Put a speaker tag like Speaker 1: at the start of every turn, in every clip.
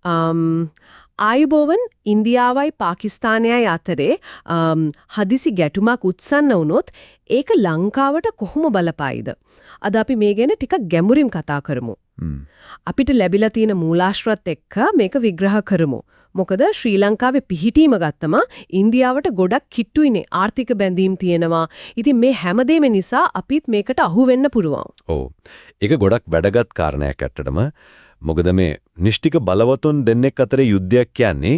Speaker 1: ආයුබෝවන් ඉන්දියාවයි පාකිස්තානයයි අතරේ හදිසි ගැටුමක් උත්සන්න වුණොත් ඒක ලංකාවට කොහොම බලපායිද? අද අපි මේ ගැන ටිකක් ගැඹුරින් කතා කරමු. අපිට ලැබිලා තියෙන මූලාශ්‍රත් එක්ක මේක විග්‍රහ කරමු. මොකද ශ්‍රී ලංකාවේ පිහිටීම ගත්තම ඉන්දියාවට ගොඩක් කිට්ටුයිනේ ආර්ථික බැඳීම් තියෙනවා. ඉතින් මේ හැමදේම නිසා අපිත් මේකට අහු වෙන්න පුළුවන්.
Speaker 2: ඔව්. ඒක ගොඩක් වැදගත් කාරණයක් ඇත්තටම. මොකද මේ නිෂ්ටික බලවතුන් දෙන්නෙක් අතරේ යුද්ධයක් කියන්නේ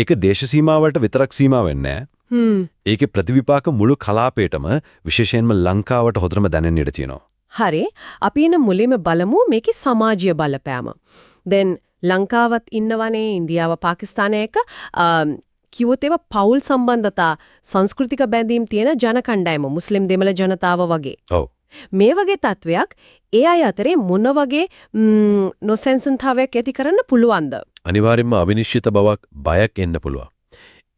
Speaker 2: ඒක දේශ සීමාවලට විතරක් සීමා වෙන්නේ නැහැ. ඒකේ ප්‍රතිවිපාක මුළු කලාපේටම විශේෂයෙන්ම ලංකාවට හොඳටම දැනෙන්න ඉඩ තියෙනවා.
Speaker 1: හරි. අපි එන මුලින්ම බලමු මේකේ සමාජීය බලපෑම. දැන් ලංකාවත් ඉන්නවනේ ඉන්දියාව පාකිස්තානය එක කිව්වොත් ඒවා පෞල් සම්බන්ධතා සංස්කෘතික බැඳීම් තියෙන ජන කණ්ඩායම මුස්ලිම් දෙමළ ජනතාව වගේ.
Speaker 2: ඔව්.
Speaker 1: මේ වගේ තත්වයක් ඒ අය අතරේ මොන වගේ නොසෙන්සුන්තාවයක් ඇති කරන්න පුළුවන්ද?
Speaker 2: අනිවාර්යයෙන්ම අවිනිශ්චිත බවක් බයක් එන්න පුළුවන්.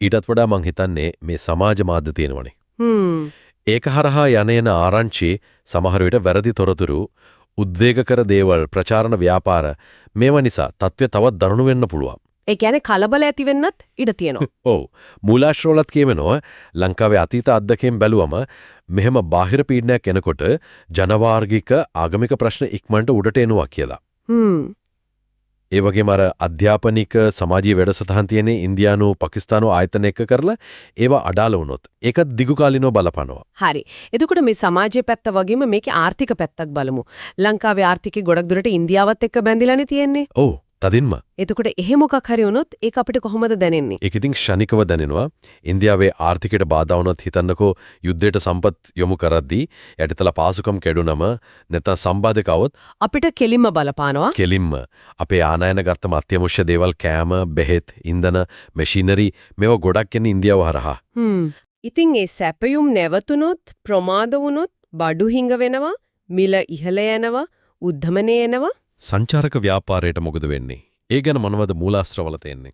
Speaker 2: ඊටත් වඩා මං හිතන්නේ මේ සමාජ මාධ්‍ය තියෙනවනේ. ඒක හරහා යන ආරංචි සමහර විට වැරදි තොරතුරු උද්වේගකර දේවල් ප්‍රචාරණ ව්‍යාපාර මේවා නිසා තත්ත්වය තවත් දරුණු වෙන්න පුළුවන්.
Speaker 1: ඒ කියන්නේ කලබල ඇති වෙන්නත් ඉඩ තියෙනවා.
Speaker 2: ඔව්. මූලාශ්‍රවලත් කියවෙනවා ලංකාවේ අතීත අත්දැකීම් බැලුවම මෙහෙම බාහිර පීඩනයක් එනකොට ජනවාර්ගික ආගමික ප්‍රශ්න ඉක්මනට උඩට එනවා කියලා. ඒ වගේම අර අධ්‍යාපනික සමාජීය වැඩසටහන් තියෙන ඉන්දියානු පාකිස්තානු ආයතන එක කරලා ඒවා අඩාල වුණොත් ඒකත් දිගු කාලිනව බලපනවා.
Speaker 1: හරි. එතකොට මේ සමාජයේ පැත්ත වගේම මේකේ ආර්ථික පැත්තක් බලමු. ලංකාවේ ආර්ථිකය ගොඩක් දුරට ඉන්දියාවත් එක්ක බැඳිලානේ තියෙන්නේ.
Speaker 2: ඔව්. තදින්ම.
Speaker 1: එතකොට එහෙ මොකක් හරි වුණොත් ඒක අපිට කොහොමද දැනෙන්නේ?
Speaker 2: ඒක ඉතින් ක්ෂණිකව දැනෙනවා. ඉන්දියාවේ ආර්ථිකයට බාධා වුණොත් හිතන්නකෝ යුද්ධයට සම්පත් යොමු කරද්දී යටිතල පාසුකම් කැඩුනම නැත්නම් සම්බාධකවොත්
Speaker 1: අපිට කෙලින්ම බලපානවා.
Speaker 2: කෙලින්ම අපේ ආනයන ගත්තම අත්‍යවශ්‍ය දේවල් කෑම, බෙහෙත්, ඉන්ධන, මැෂිනරි මේවා ගොඩක් එන්නේ ඉන්දියාව හරහා.
Speaker 1: ඉතින් ඒ සැපයුම් නැවතුනොත් ප්‍රමාද වුණොත් බඩු හිඟ වෙනවා, මිල ඉහළ යනවා, උද්ධමනය එනවා.
Speaker 2: සංචාරක ව්‍යාපාරයට මොකද වෙන්නේ? ඒ ගැන මොනවද මූලාශ්‍රවල තියෙන්නේ?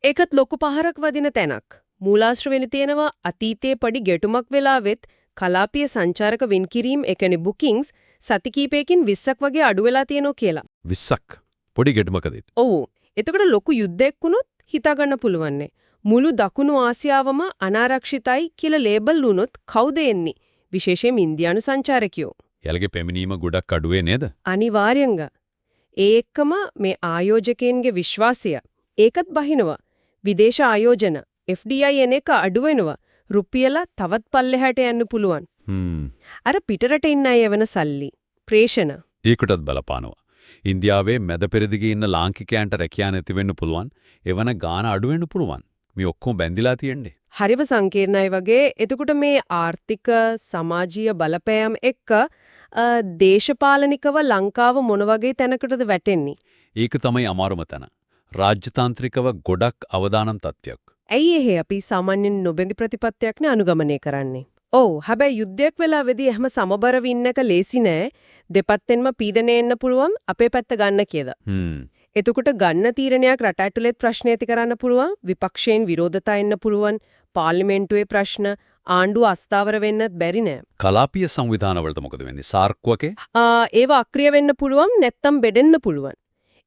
Speaker 1: ඒකත් ලොකු පහරක් වදින තැනක්. මූලාශ්‍ර වෙන තියෙනවා අතීතයේ පඩි ගැටුමක් වෙලාවෙත් කලාපීය සංචාරක වින්කිරීම් එකනේ බුකින්ග්ස් සති කීපයකින් 20ක් වගේ අඩු වෙලා තියෙනවා කියලා.
Speaker 2: 20ක් පොඩි ගැටුමකදී.
Speaker 1: ඔව්. එතකොට ලොකු යුද්ධයක් වුණොත් හිතා ගන්න පුළුවන්නේ. මුළු දකුණු ආසියාවම අනාරක්ෂිතයි කියලා ලේබල් වුණොත් කවුද එන්නේ? විශේෂයෙන් ඉන්දියානු සංචාරකයෝ.
Speaker 2: යාලගේ පැමිණීම ගොඩක් අඩුවේ නේද?
Speaker 1: අනිවාර්යෙන්ම. ඒකම මේ ආයෝජකයන්ගේ විශ්වාසය ඒකත් බහිනවා. විදේශ ආයෝජන FDI එන එක අඩු වෙනවා. රුපියල තවත් පල්ලෙහාට යන්න පුළුවන්. අර පිටරට ඉන්න අය වෙන සල්ලි ප්‍රේෂණ
Speaker 3: ඒකටත් බලපානවා. ඉන්දියාවේ මැද පෙරදිගේ ඉන්න ලාංකිකයන්ට රැකියාව නැති වෙන්න පුළුවන්. එවන ගාන අඩු වෙන්න පුළුවන්. මේ ඔක්කොම බැඳිලා තියෙන්නේ.
Speaker 1: හරිව සංකීර්ණයි වගේ. එතකොට මේ ආර්ථික සමාජීය බලපෑම් එක්ක දේශපාලනිකව ලංකාව මොන වගේ තැනකටද වැටෙන්නේ?
Speaker 3: ඒක තමයි අමාරුම තැන. රාජ්‍යතාන්ත්‍රිකව ගොඩක් අවදානම් තත්ත්වයක්.
Speaker 1: ඇයි එහෙ අපි සාමාන්‍යයෙන් නොබැඳි ප්‍රතිපත්තියක්නේ අනුගමනය කරන්නේ? ඔව්. හැබැයි යුද්ධයක් වෙලාවේදී එහෙම සමබරව ඉන්න එක ලේසි නෑ. දෙපැත්තෙන්ම පීඩනය එන්න පුළුවන් අපේ පැත්ත ගන්න කියද. එතකොට ගන්න තීරණයක් රට ඇතුළේත් ප්‍රශ්න ඇති කරන්න පුළුවන්. විපක්ෂයෙන් විරෝධතා එන්න පුළුවන්. පාර්ලිමේන්තුවේ ප්‍රශ්න ආණ්ඩුව අස්ථාවර වෙන්නත් බැරි නෑ.
Speaker 3: කලාපීය සංවිධානවලට මොකද වෙන්නේ? සාර්ක් වගේ?
Speaker 1: ඒව අක්‍රිය වෙන්න පුළුවන් නැත්තම් බෙදෙන්න පුළුවන්.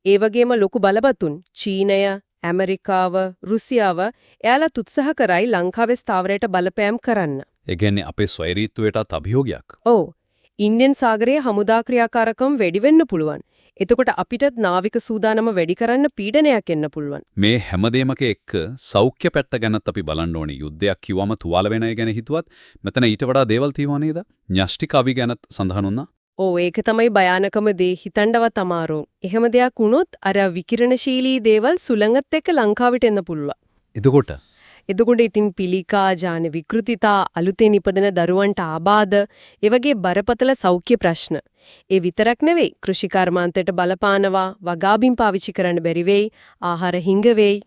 Speaker 1: ඒ වගේම ලොකු බලබතුන් චීනය, ඇමරිකාව, රුසියාව එයාලා උත්සාහ කරයි ලංකාවේ ස්ථාවරයට බලපෑම් කරන්න.
Speaker 3: ඒ කියන්නේ අපේ ස්වෛරීත්වයටත් අභියෝගයක්.
Speaker 1: ඔව්. ඉන්දියන් සාගරයේ හමුදා ක්‍රියාකාරකම් වැඩි වෙන්න පුළුවන්. එතකොට අපිටත් නාවික සූදානම වැඩි කරන්න පීඩනයක් එන්න පුළුවන්.
Speaker 3: මේ හැමදේමක එක්ක සෞඛ්‍ය පැත්ත ගැනත් අපි බලන්න ඕනේ. යුද්ධයක් කිව්වම තුවාල වෙන අය ගැන හිතුවත් මෙතන ඊට වඩා දේවල් තියෙනවා නේද? න්‍යෂ්ටි කවි ගැනත් සඳහන් වුණා.
Speaker 1: ඔව් ඒක තමයි භයානකම දේ හිතන්නවත් අමාරු. එහෙම දෙයක් වුණොත් අර විකිරණශීලී දේවල් සුළඟත් එක්ක ලංකාවට එන්න පුළුවන්. එතකොට ඉතින් පිළිකා ජාන විකෘතිතා අලුතෙන් ඉපදෙන දරුවන්ට ආබාධ ඒ වගේ බරපතල සෞඛ්‍ය ප්‍රශ්න. ඒ විතරක් නෙවෙයි කෘෂි කර්මාන්තයට බලපානවා වගාබිම් පාවිච්චි කරන්න බැරි වෙයි ආහාර හිඟ වෙයි.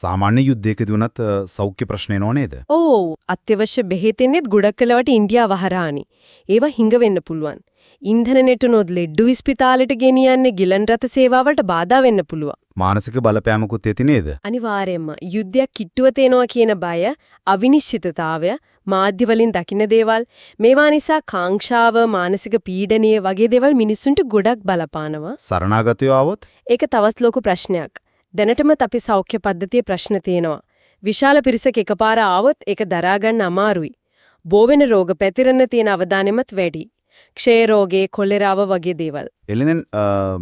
Speaker 4: සාමාන්‍ය යුද්ධයකදී උනත් සෞඛ්‍ය ප්‍රශ්න එනව නේද?
Speaker 1: ඔව් අත්‍යවශ්‍ය බෙහෙත් එන්නේත් ගොඩක් කලවට ඉන්දියාව හරහානි. ඒවා හිඟ වෙන්න පුළුවන්. ඉන්ධන නැටුනොත් ලෙඩ්ඩු ඉස්පිතාලෙට ගෙනියන්නේ ගිලන් රථ සේවාවට බාධා වෙන්න පුළුවන්.
Speaker 4: මානසික බලපෑමකුත් ඇති නේද?
Speaker 1: අනිවාර්යයෙන්ම යුද්ධයක් කිට්ටුව තේනවා කියන බය, අවිනිශ්චිතතාවය, මාධ්‍ය වලින් දකින්න දේවල්, මේවා නිසා කාංක්ෂාව, මානසික පීඩනය වගේ දේවල් මිනිසුන්ට ගොඩක් බලපානවා.
Speaker 4: සරණාගතයෝ ආවොත්
Speaker 1: ඒක තවත් ලොකු ප්‍රශ්නයක්. දැනටමත් අපි සෞඛ්‍ය පද්ධතියේ ප්‍රශ්න තියෙනවා. විශාල පිරිසක එකපාර ආවොත් ඒක දරා ගන්න අමාරුයි. බෝවෙන රෝග පැතිරෙන්න තියෙන අවදානෙමත් වැඩි. ක්ෂය රෝගේ, කොලෙරාව වගේ දේවල්.
Speaker 4: එළිනෙන්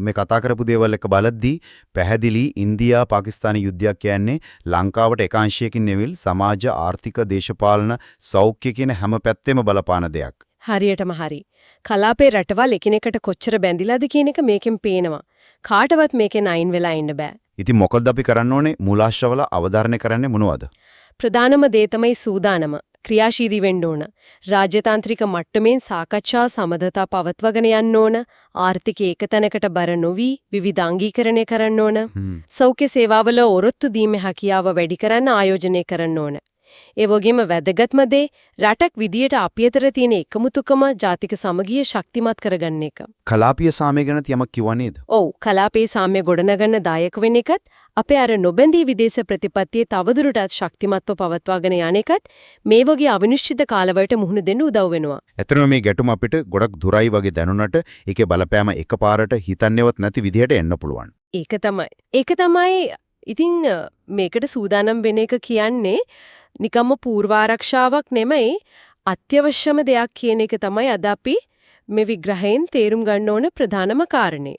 Speaker 4: මේ කතා කරපු දේවල් එක බලද්දී පැහැදිලි ඉන්දියා පාකිස්තාන යුද්ධයක් කියන්නේ ලංකාවට එකාංශයකින් නෙවිල් සමාජ ආර්ථික දේශපාලන සෞඛ්‍ය කියන හැම පැත්තෙම බලපාන දෙයක්.
Speaker 1: හරියටම හරි. කලාපේ රටවල් එකිනෙකට කොච්චර බැඳිලාද කියන එක මේකෙන් පේනවා. කාටවත් මේකෙන් අයින් වෙලා ඉන්න බෑ.
Speaker 4: ඉතින් මොකද අපි කරන්න ඕනේ? මූලාශ්‍රවල අවධාරණය කරන්නේ මොනවද?
Speaker 1: ප්‍රධානම දේ තමයි සූදානම. ක්‍රියාශීලී වෙන්න ඕන. රාජ්‍යතාන්ත්‍රික මට්ටමින් සාකච්ඡා සමදතා පවත්වාගෙන යන්න ඕන. ආර්ථික ඒකතැනකට බර නොවි විවිධාංගීකරණය කරන්න ඕන. සෞඛ්‍ය සේවාවල ඔරොත්තු දීමේ හැකියාව වැඩි කරන්න ආයෝජනය කරන්න ඕන. ඒ වගේම වැදගත්ම දේ රටක් විදියට අපි අතර තියෙන එකමුතුකම ජාතික සමගිය ශක්තිමත් කරගන්න එක.
Speaker 4: කලාපීය සාමය ගැන යමක් කිව්වා නේද?
Speaker 1: ඔව් කලාපේ සාම්‍ය ගොඩනගන්න දායක වෙන එකත් අපේ අර නොබැඳී විදේශ ප්‍රතිපත්තියේ තවදුරටත් ශක්තිමත්ව පවත්වාගෙන යන එකත් මේ වගේ අවිනිශ්චිත කාලවලට මුහුණ දෙන්න උදව් වෙනවා.
Speaker 4: ඇත්තටම මේ ගැටුම අපිට ගොඩක් දුරයි වගේ දැනුණට ඒකේ බලපෑම එකපාරට හිතන්නේවත් නැති විදිහට එන්න පුළුවන්.
Speaker 1: ඒක තමයි ඉතින් මේකට සූදානම් වෙන එක කියන්නේ නිකම්ම පූර්වාරක්ෂාවක් නෙමෙයි අත්‍යවශ්‍යම දෙයක් කියන එක තමයි අද අපි මේ විග්‍රහයෙන් තේරුම් ගන්න ඕන ප්‍රධානම කාරණේ.